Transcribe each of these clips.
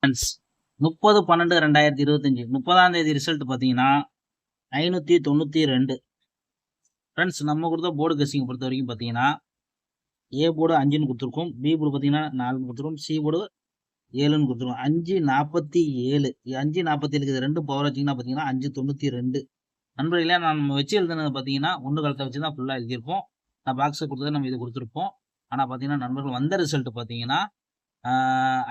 Friends 30/12/2025 30ஆம் தேதி result பார்த்தீங்கன்னா 592. Friends நம்ம கொடுத்த போர்டு கெஸ்ஸிங் பொறுத்த வரைக்கும் பார்த்தீங்கன்னா ஏ போர்டு 5ன்னு கொடுத்துருக்கோம், பி போர்டு பார்த்தீங்கன்னா 4ன்னு கொடுத்துருக்கோம், சி போர்டு 7ன்னு கொடுத்துருக்கோம். 547 547 இது ரெண்டும் பவர் வச்சிங்கன்னா பார்த்தீங்கன்னா 592. நண்பர்களே நம்ம வச்சு எழுதுனது பார்த்தீங்கன்னா ஒன்று காலத்தை வச்சு தான் ஃபுல்லாக எழுதியிருப்போம். நான் பாக்ஸை கொடுத்தது நம்ம இது கொடுத்துருப்போம். ஆனால் பார்த்தீங்கன்னா நண்பர்கள் வந்த ரிசல்ட் பார்த்தீங்கன்னா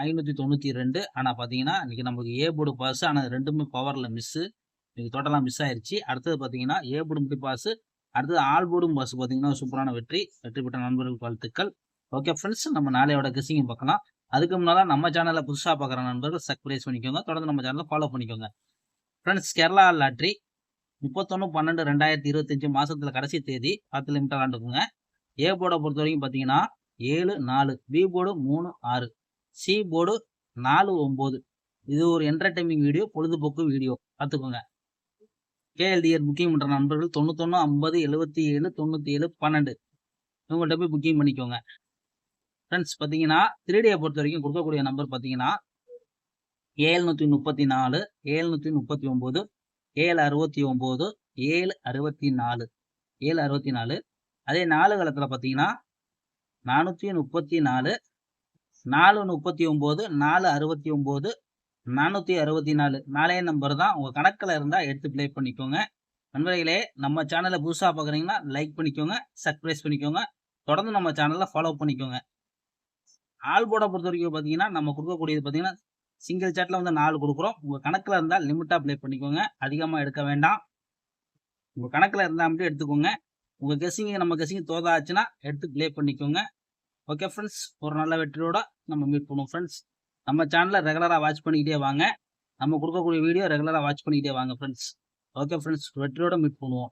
592. ஆனால் பார்த்தீங்கன்னா இன்றைக்கி நம்மளுக்கு ஏ போர்டு பாஸ், ஆனால் ரெண்டுமே பவரில் மிஸ்ஸு. இன்றைக்கி டோட்டலாக மிஸ் ஆயிடுச்சு. அடுத்தது பார்த்தீங்கன்னா ஏ போர்டு மட்டும் பாஸ், அடுத்தது ஆல் போர்டும் பாஸ் பார்த்தீங்கன்னா சூப்பரான வெற்றி பெற்ற நண்பர்களுக்கு வாழ்த்துக்கள். ஓகே ஃப்ரெண்ட்ஸ், நம்ம நாளையோட கெஸ்ஸிங் பார்க்கலாம். அதுக்கு முன்னால் நம்ம சேனலில் புதுசாக பார்க்குற நண்பர்கள் சப்ஸ்கிரைப் பண்ணிக்கோங்க, தொடர்ந்து நம்ம சேனலை ஃபாலோ பண்ணிக்கோங்க. ஃப்ரெண்ட்ஸ், கேரளா லாட்ரி 31/12/2025 மாதத்தில் கடைசி தேதி 10 லிமிட்டாக விளாண்டுக்குங்க. ஏ போர்டை பொறுத்த வரைக்கும் பார்த்தீங்கன்னா 7-4, பி போர்டு 3-6, சி போர்டு 4-9. இது ஒரு என்டர்டைன்மிங் வீடியோ, பொழுதுபோக்கு வீடியோ பார்த்துக்கோங்க. கேஎல்டிஆர் புக்கிங் பண்ணுற நண்பர்கள் 91 50 77 97 12 இவங்கள்ட்ட போய் புக்கிங் பண்ணிக்கோங்க. ஃப்ரெண்ட்ஸ் பார்த்தீங்கன்னா 3Dயை பொறுத்த வரைக்கும் கொடுக்கக்கூடிய நம்பர் பார்த்தீங்கன்னா 734, 739, 769, 764, 764. அதே 4 காலத்தில் பார்த்தீங்கன்னா 434, 439, 469, 464. 4 நம்பர் தான் உங்கள் கணக்கில் இருந்தால் எடுத்து ப்ளே பண்ணிக்கோங்க. நண்பர்களே, நம்ம சேனலை புதுசாக பார்க்குறீங்கன்னா லைக் பண்ணிக்கோங்க, சப்ஸ்கிரைப் பண்ணிக்கோங்க, தொடர்ந்து நம்ம சேனலில் ஃபாலோ பண்ணிக்கோங்க. ஆல் போர்டை பொறுத்த வரைக்கும் பார்த்தீங்கன்னா நம்ம கொடுக்கக்கூடியது பார்த்தீங்கன்னா சிங்கிள் சாட்டில் வந்து 4 கொடுக்குறோம். உங்கள் கணக்கில் இருந்தால் லிமிட்டாக ப்ளே பண்ணிக்கோங்க, அதிகமாக எடுக்க வேண்டாம். உங்கள் கணக்கில் இருந்தால் மட்டும் எடுத்துக்கோங்க. உங்கள் கெஸ்ஸிங் நம்ம கெஸ்ஸிங் தோதாச்சுன்னா எடுத்து ப்ளே பண்ணிக்கோங்க. ஓகே ஃப்ரெண்ட்ஸ், ஒரு நல்ல வெற்றியோட நம்ம மீட் பண்ணுவோம். ஃப்ரெண்ட்ஸ், நம்ம சேனலை ரெகுலராக வாட்ச் பண்ணிக்கிட்டே வாங்க. நம்ம கொடுக்கக்கூடிய வீடியோ ரெகுலராக வாட்ச் பண்ணிக்கிட்டே வாங்க ஃப்ரெண்ட்ஸ். ஓகே ஃப்ரெண்ட்ஸ், வெற்றியோட மீட் பண்ணுவோம்.